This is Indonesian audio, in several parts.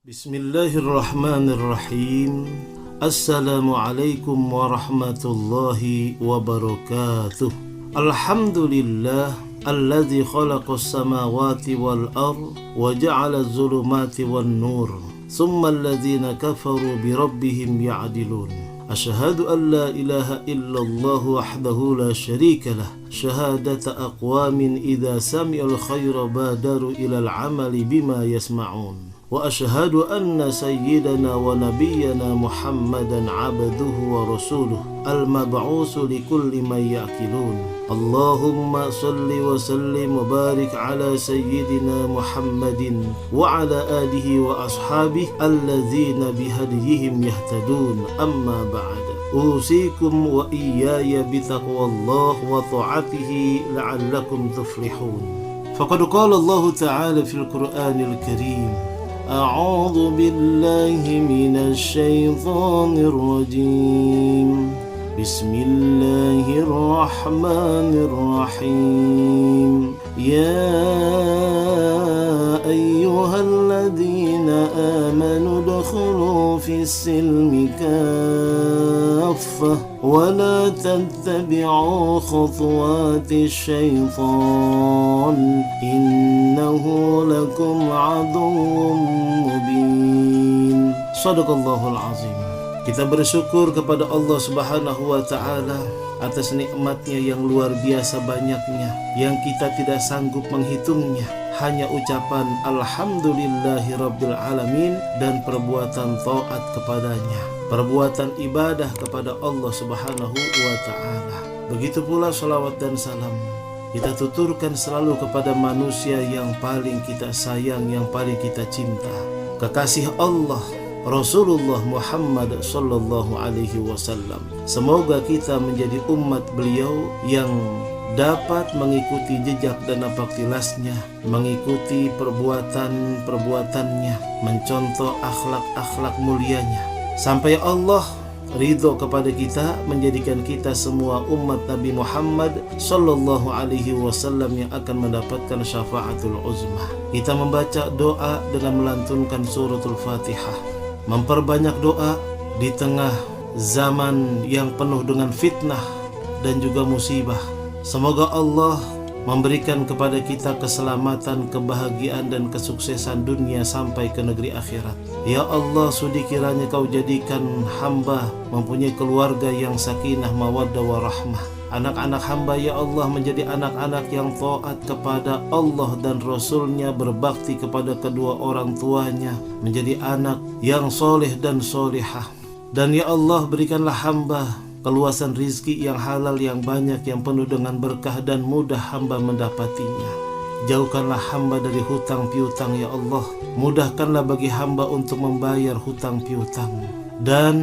Bismillahirrahmanirrahim. Assalamualaikum warahmatullahi wabarakatuh. Alhamdulillah alladzi khalaqas samawati wal ard wa ja'ala adh-dhulumati wan nur. Tsumma alladhina kafaru bi rabbihim ya'dilun. Asyhadu an la ilaha illallah wahdahu la syarika lah. Syahadata aqwamin idza sami'al khaira badaru ilal amali bima yasma'un. Wa asyhadu anna sayyidana wa nabiyyana Muhammadan abduhu wa rasuluh al-mab'usu likulli man ya'qilun. Allahumma salli wa sallim wa barik ala sayyidina Muhammadin wa ala alihi wa ashabihi alladzina bihadiyihim yahtadun. Amma ba'da. Usikum wa iyaya bitaqwallah wa ta'atihi la'allakum tuflihun. Faqad qala Allah ta'ala fil Qur'anil Karim: A'udzu billahi minasy syaithanir rajim. Bismillahirrahmanirrahim. Ya ayyuhalladzina amanu udkhulu fis silmi kaffah wa la tattabi'u khutuwatis syaitan innahu lakum aduwwum mubin. Shadaqallahul azim. Kita bersyukur kepada Allah Subhanahu wa ta'ala atas nikmatnya yang luar biasa banyaknya, yang kita tidak sanggup menghitungnya. Hanya ucapan Alhamdulillahi Rabbil Alamin dan perbuatan taat kepadanya, perbuatan ibadah kepada Allah Subhanahu wa ta'ala. Begitu pula salawat dan salam kita tuturkan selalu kepada manusia yang paling kita sayang, yang paling kita cinta, kekasih Allah Rasulullah Muhammad sallallahu alaihi wasallam. Semoga kita menjadi umat beliau yang dapat mengikuti jejak dan napak tilasnya, mengikuti perbuatan-perbuatannya, mencontoh akhlak-akhlak mulianya, sampai Allah ridho kepada kita, menjadikan kita semua umat Nabi Muhammad sallallahu alaihi wasallam yang akan mendapatkan syafaatul uzmah. Kita membaca doa dengan melantunkan suratul Fatihah, memperbanyak doa di tengah zaman yang penuh dengan fitnah dan juga musibah. Semoga Allah memberikan kepada kita keselamatan, kebahagiaan dan kesuksesan dunia sampai ke negeri akhirat. Ya Allah, sudi kiranya Kau jadikan hamba mempunyai keluarga yang sakinah, mawaddah warahmah. Anak-anak hamba ya Allah menjadi anak-anak yang taat kepada Allah dan Rasulnya, berbakti kepada kedua orang tuanya, menjadi anak yang soleh dan solehah. Dan ya Allah, berikanlah hamba keluasan rizki yang halal, yang banyak, yang penuh dengan berkah dan mudah hamba mendapatinya. Jauhkanlah hamba dari hutang piutang ya Allah. Mudahkanlah bagi hamba untuk membayar hutang piutang. Dan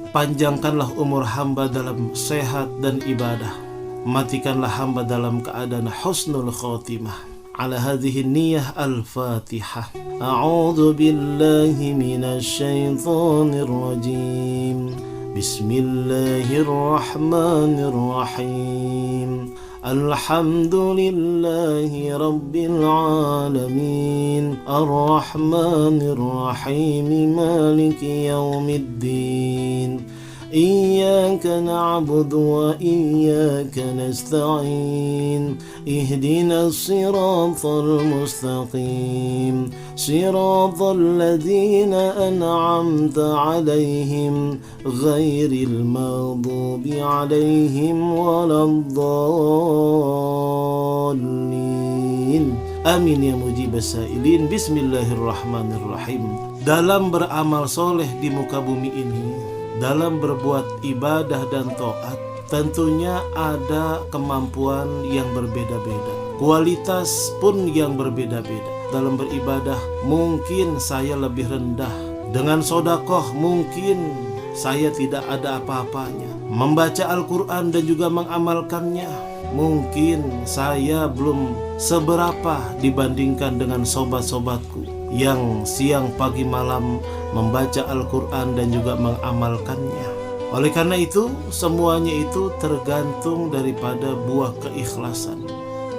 panjangkanlah umur hamba dalam sehat dan ibadah. Matikanlah hamba dalam keadaan husnul khotimah. Ala hadhihi niyah al-Fatihah. A'udzu billahi minasy syaithanir rajim. Bismillahirrahmanirrahim. Alhamdulillahi Rabbil Alamin. Ar-Rahmanir-Rahim. Maliki yaumiddin. Iyyaka na'budu wa iyyaka nasta'in. Ihdinas siratal mustaqim. Siratal ladzina an'amta 'alaihim ghairil maghdubi 'alaihim waladdallin. Amin ya mujibas sa'ilin. Bismillahirrahmanirrahim. Dalam beramal soleh di muka bumi ini, dalam berbuat ibadah dan taat, tentunya ada kemampuan yang berbeda-beda, kualitas pun yang berbeda-beda. Dalam beribadah mungkin saya lebih rendah, dengan sodakoh mungkin saya tidak ada apa-apanya, membaca Al-Quran dan juga mengamalkannya mungkin saya belum seberapa dibandingkan dengan sobat-sobatku yang siang pagi malam membaca Al-Quran dan juga mengamalkannya. Oleh karena itu, semuanya itu tergantung daripada buah keikhlasan.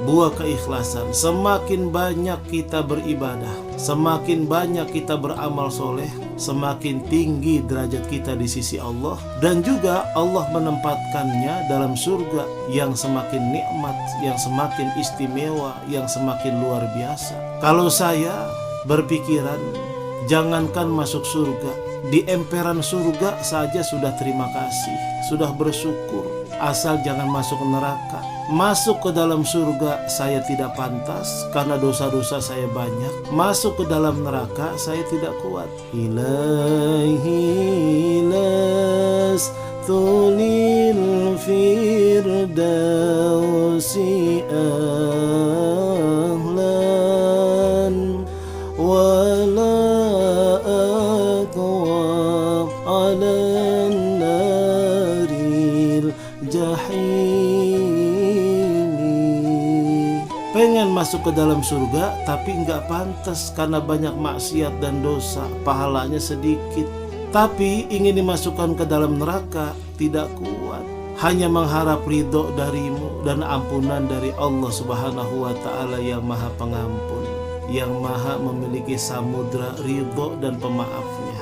buah keikhlasan. Semakin banyak kita beribadah, semakin banyak kita beramal soleh, semakin tinggi derajat kita di sisi Allah. Dan juga Allah menempatkannya dalam surga yang semakin nikmat, yang semakin istimewa, yang semakin luar biasa. Kalau saya berpikiran, jangankan masuk surga, di emperan surga saja sudah terima kasih, sudah bersyukur. Asal jangan masuk neraka. Masuk ke dalam surga saya tidak pantas karena dosa-dosa saya banyak. Masuk ke dalam neraka saya tidak kuat. Ilahi tulil firdausi ahlan wala aqwa ala naril jahimi. Pengen masuk ke dalam surga tapi nggak pantas karena banyak maksiat dan dosa, pahalanya sedikit. Tapi ingin dimasukkan ke dalam neraka tidak kuat. Hanya mengharap ridho darimu dan ampunan dari Allah Subhanahu wa Ta'ala yang Maha Pengampun, yang Maha memiliki samudra ridho dan pemaafnya.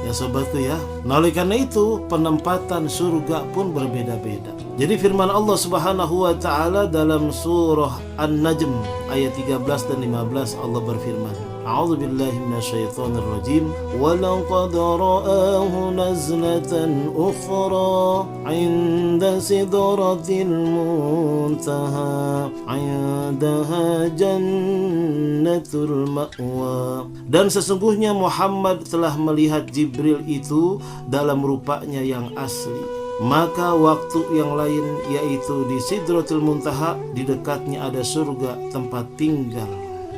Ya sobatku ya. Nah oleh karena itu penempatan surga pun berbeda-beda. Jadi firman Allah Subhanahu wa Ta'ala dalam surah An-Najm ayat 13 dan 15, Allah berfirman, A'udzu billahi minasyaitonir rajim. Wa laqad ra'ahu nazlatan ukhra 'inda sidratil muntaha 'indaha jannatul ma'wa. Dan sesungguhnya Muhammad telah melihat Jibril itu dalam rupanya yang asli. Maka waktu yang lain, yaitu di Sidratul Muntaha, di dekatnya ada surga tempat tinggal.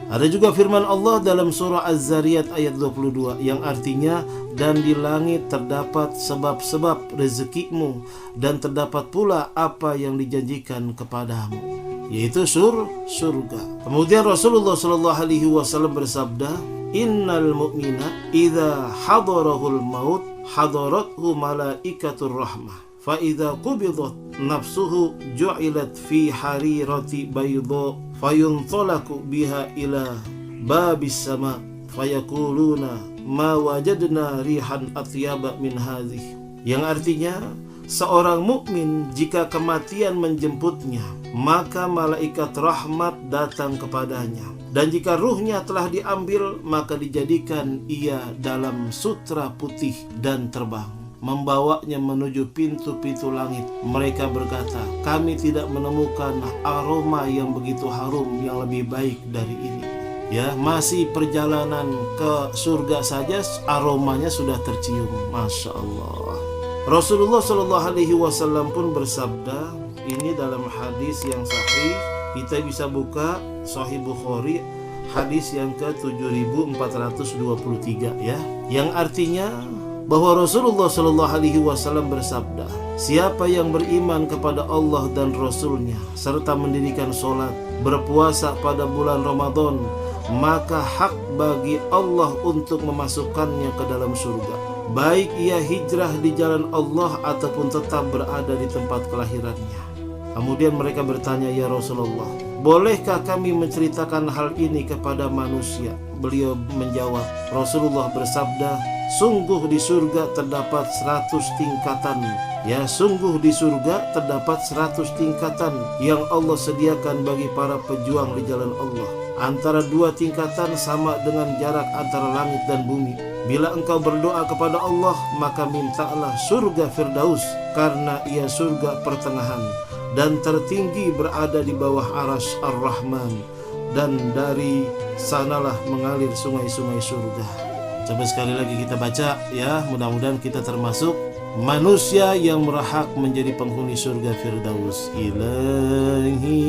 Ada juga firman Allah dalam surah Az-Zariyat ayat 22 yang artinya, dan di langit terdapat sebab-sebab rezekimu dan terdapat pula apa yang dijanjikan kepadamu, yaitu surga. Kemudian Rasulullah SAW bersabda, Innal mu'mina idza hadarahul maut hadarathu malaikatur rahmah. فَإِذَا قُبِضَتْ نَفْسُهُ جُعِلَتْ فِي حَرِيرَةِ بَيْضَاءٍ فَيُنْطَلَقُ بِهَا إِلَى بَابِ السَّمَاءِ فَيَقُولُونَ مَا وَجَدْنَا رِيحًا أَطْيَبَ مِنْ هَذِهِ. Yang artinya, seorang mukmin jika kematian menjemputnya, maka malaikat rahmat datang kepadanya. Dan jika ruhnya telah diambil, maka dijadikan ia dalam sutra putih dan terbang, membawanya menuju pintu-pintu langit. Mereka berkata, kami tidak menemukan aroma yang begitu harum yang lebih baik dari ini. Ya, masih perjalanan ke surga saja aromanya sudah tercium. Masya Allah. Rasulullah SAW pun bersabda, ini dalam hadis yang sahih. Kita bisa buka Sahih Bukhari, hadis yang ke 7423 ya, yang artinya bahwa Rasulullah SAW bersabda, siapa yang beriman kepada Allah dan Rasulnya serta mendirikan sholat, berpuasa pada bulan Ramadan, maka hak bagi Allah untuk memasukkannya ke dalam surga, baik ia hijrah di jalan Allah ataupun tetap berada di tempat kelahirannya. Kemudian mereka bertanya, ya Rasulullah, bolehkah kami menceritakan hal ini kepada manusia? Beliau menjawab, Rasulullah bersabda, sungguh di surga terdapat 100 tingkatan. Ya, sungguh di surga terdapat 100 tingkatan yang Allah sediakan bagi para pejuang di jalan Allah. Antara dua tingkatan sama dengan jarak antara langit dan bumi. Bila engkau berdoa kepada Allah, maka mintalah surga Firdaus, karena ia surga pertengahan dan tertinggi berada di bawah arasy Ar-Rahman, dan dari sanalah mengalir sungai-sungai surga. Coba sekali lagi kita baca ya, mudah-mudahan kita termasuk manusia yang berhak menjadi penghuni surga Firdaus. Ilahi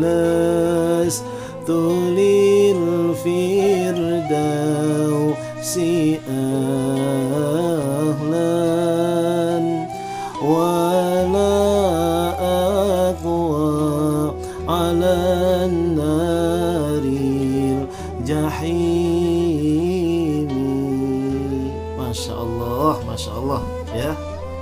las tulil firdausi ahlan wala aqwa ala naril jahim. Masya Allah ya.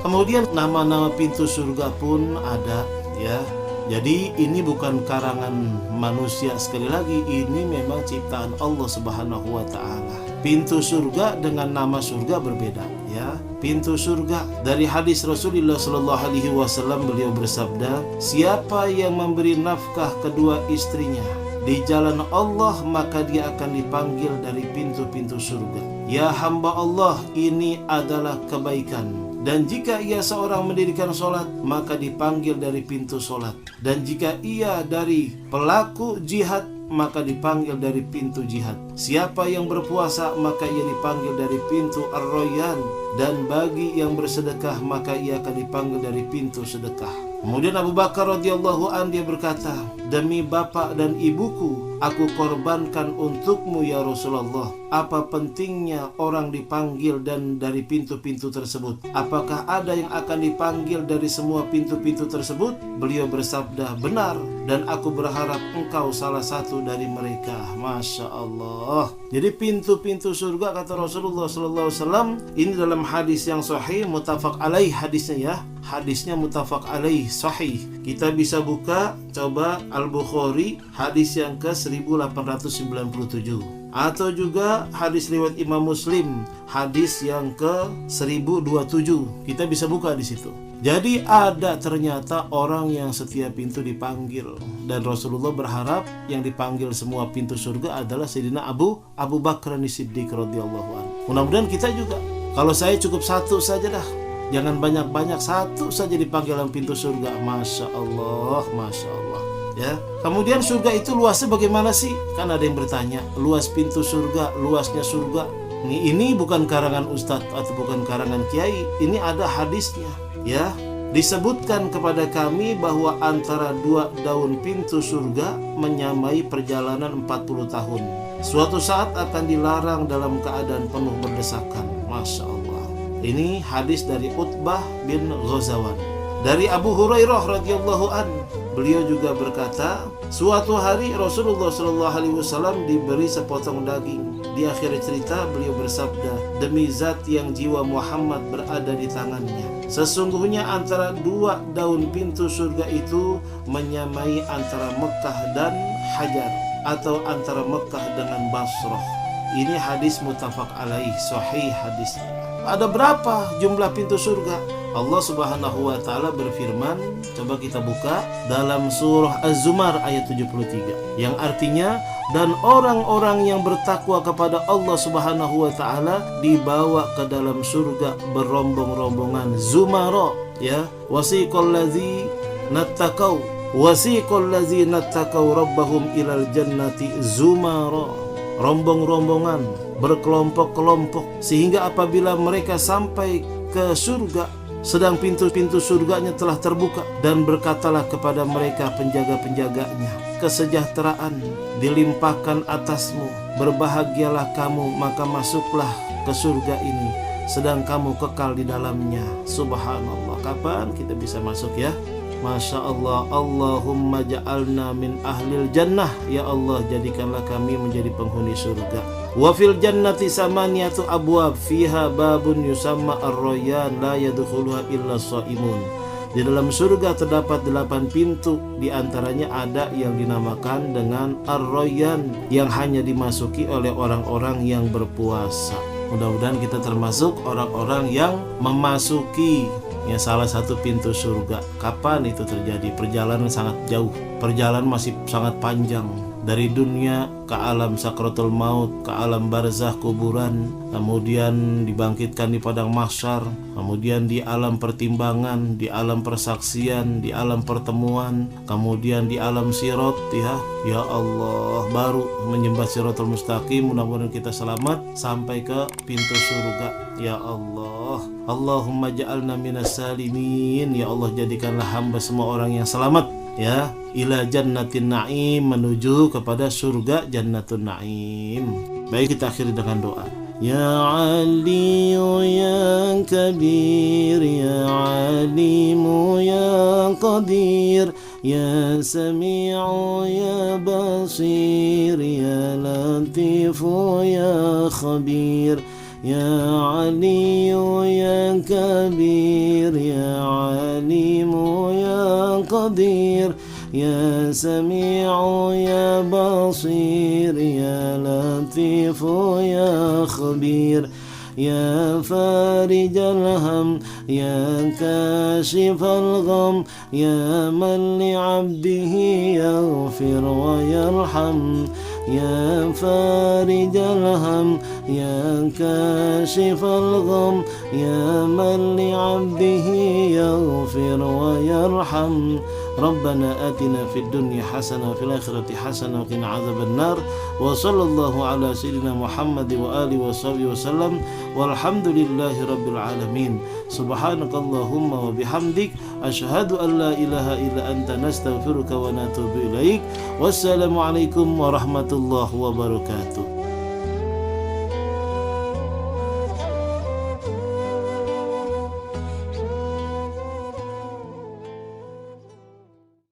Kemudian nama-nama pintu surga pun ada ya. Jadi ini bukan karangan manusia, sekali lagi ini memang ciptaan Allah Subhanahu wa taala. Pintu surga dengan nama surga berbeda, ya. Pintu surga, dari hadis Rasulullah sallallahu alaihi wasallam, beliau bersabda, siapa yang memberi nafkah kedua istrinya di jalan Allah, maka dia akan dipanggil dari pintu-pintu surga. Ya hamba Allah, ini adalah kebaikan. Dan jika ia seorang mendirikan sholat, maka dipanggil dari pintu sholat. Dan jika ia dari pelaku jihad, maka dipanggil dari pintu jihad. Siapa yang berpuasa, maka ia dipanggil dari pintu Ar-Rayyan. Dan bagi yang bersedekah, maka ia akan dipanggil dari pintu sedekah. Kemudian Abu Bakar radhiyallahu an, dia berkata, demi bapak dan ibuku, aku korbankan untukmu ya Rasulullah. Apa pentingnya orang dipanggil dan dari pintu-pintu tersebut? Apakah ada yang akan dipanggil dari semua pintu-pintu tersebut? Beliau bersabda, benar, dan aku berharap engkau salah satu dari mereka. Masya Allah. Jadi pintu-pintu surga, kata Rasulullah SAW, ini dalam hadis yang sahih, muttafaq alaih hadisnya, ya. Hadisnya muttafaq alaih, sahih. Kita bisa buka, coba Al-Bukhari, hadis yang ke 1897. Atau juga hadis riwayat Imam Muslim, hadis yang ke 1027. Kita bisa buka di situ. Jadi ada ternyata orang yang setiap pintu dipanggil, dan Rasulullah berharap yang dipanggil semua pintu surga adalah Sayyidina Abu Bakar As-Siddiq radhiyallahu anhu. Mudah-mudahan kita juga. Kalau saya cukup satu saja dah. Jangan banyak-banyak, satu saja dipanggil dalam pintu surga. Masya Allah, Masya Allah. Ya. Kemudian surga itu luasnya bagaimana sih? Kan ada yang bertanya, luas pintu surga, luasnya surga. Ini bukan karangan ustadz atau bukan karangan kiai. Ini ada hadisnya. Ya, disebutkan kepada kami bahwa antara dua daun pintu surga menyamai perjalanan 40 tahun. Suatu saat akan dilarang dalam keadaan penuh berdesakan. Masya Allah. Ini hadis dari Utbah bin Ghazawan. Dari Abu Hurairah radhiyallahu an, beliau juga berkata, suatu hari Rasulullah sallallahu alaihi wasallam diberi sepotong daging. Di akhir cerita beliau bersabda, demi zat yang jiwa Muhammad berada di tangannya, sesungguhnya antara dua daun pintu surga itu menyamai antara Mekah dan Hajar, atau antara Mekah dengan Basrah. Ini hadis muttafaq alaih, sahih hadisnya. Ada berapa jumlah pintu surga? Allah Subhanahu wa taala berfirman, coba kita buka dalam surah Az-Zumar ayat 73, yang artinya, dan orang-orang yang bertakwa kepada Allah Subhanahu wa taala dibawa ke dalam surga berombong-rombongan, zumara, ya. Wasiqal ladzina taqaw rabbahum ilal jannati zumara. Rombong-rombongan, berkelompok-kelompok, sehingga apabila mereka sampai ke surga, sedang pintu-pintu surganya telah terbuka, dan berkatalah kepada mereka penjaga-penjaganya, kesejahteraan dilimpahkan atasmu, berbahagialah kamu, maka masuklah ke surga ini, sedang kamu kekal di dalamnya. Subhanallah. Kapan kita bisa masuk, ya? Masya Allah. Allahumma ja'alna min ahlil jannah. Ya Allah, jadikanlah kami menjadi penghuni surga. Wa fil jannati samaniyatu abwab, fiha babun yusamma ar-rayyan la yadkhuluha illa shaimun. Di dalam surga terdapat 8 pintu, di antaranya ada yang dinamakan dengan ar-rayyan, yang hanya dimasuki oleh orang-orang yang berpuasa. Mudah-mudahan kita termasuk orang-orang yang memasuki salah satu pintu surga. Kapan itu terjadi? Perjalanan sangat jauh, perjalanan masih sangat panjang, dari dunia ke alam sakratul maut, ke alam barzakh kuburan, kemudian dibangkitkan di padang mahsyar, kemudian di alam pertimbangan, di alam persaksian, di alam pertemuan, kemudian di alam sirat, ya Allah, baru menyembah siratul mustaqim. Mudah-mudahan kita selamat sampai ke pintu surga, ya Allah. Allahumma ja'alna minas salimin. Ya Allah, jadikanlah hamba semua orang yang selamat, ya, ila jannatin na'im, menuju kepada surga jannatun na'im. Baik, kita akhiri dengan doa. Ya Aliyu ya Kabir, ya Alimu ya Qadir, ya Sami'u ya Basir, ya Latifu ya Khabir. Ya Aliyu ya Kabir, ya Alimu ya Qadir, يا سميع يا بصير يا لطيف يا خبير يا فارج الهم يا كاشف الغم يا من لعبده يغفر ويرحم يا فارج الهم يا كاشف الغم يا من لعبده يغفر ويرحم ربنا آتنا في الدنيا حسنة وفي الآخرة حسنة وقنا عذاب النار وصلى الله على سيدنا محمد وآله وصحبه وسلم والحمد لله رب العالمين سبحانك اللهم وبحمدك أشهد أن لا إله إلا أنت نستغفرك ونتوب إليك والسلام عليكم ورحمة الله وبركاته.